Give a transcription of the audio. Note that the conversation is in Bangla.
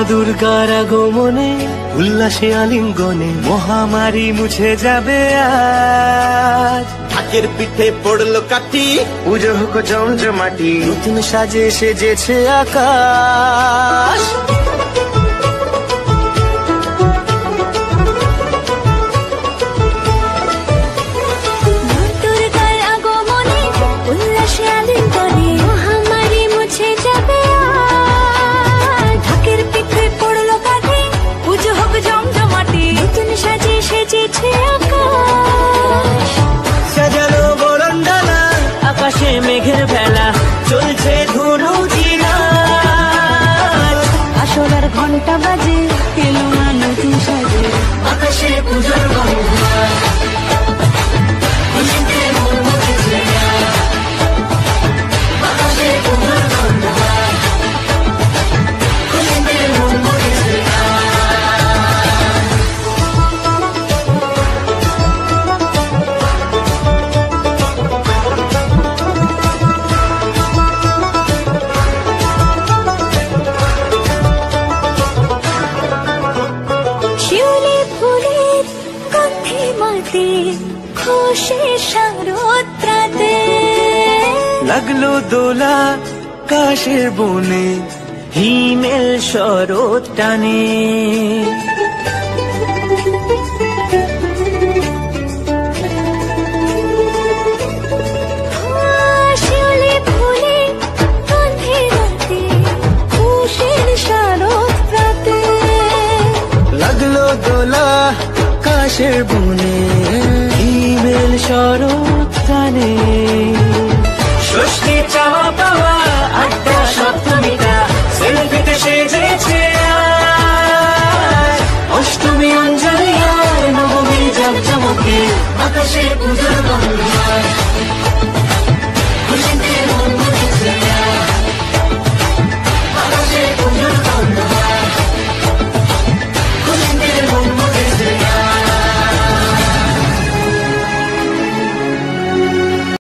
দুর্গার আগমনে উল্লাসে আলিঙ্গনে মহামারী মুছে যাবে আজ। ঢাকের পিঠে পড়লো কাঠি, পুজো হোক জমজমাটি, নতুন সাজে সেজেছে আকাশ। সাজানো বরণডালা, আকাশে মেঘের ভেলা, চলছে ধনু চিরাজ। আসলার ঘন্টা বাজে, এলো না নতুন সাজে, আকাশে পূজার বন্দনা, খুশিতে মন মুখেছে আজ। আকাশে পূজার বন্দনা, খুশিতে মন মুখেছে আজ। শিউলি ফুলের গন্ধে মাতে, খুশির শারদরাতে। লাগলো দোলা কাশের বনে, হিমেল শরৎ টানে। শিউলি ফুলের গন্ধে মাতে, খুশির শারদরাতে। লাগলো দোলা কাশের বনে, হিমেল শরৎ টানে। ষষ্ঠী চাওয়া পাওয়া আড্ডা সপ্তমীটা সেলফিতে সেজেছে আজ। অষ্টমী অঞ্জলি আর নবমী জাঁকজমকে আকাশে পূজার বন্দনা।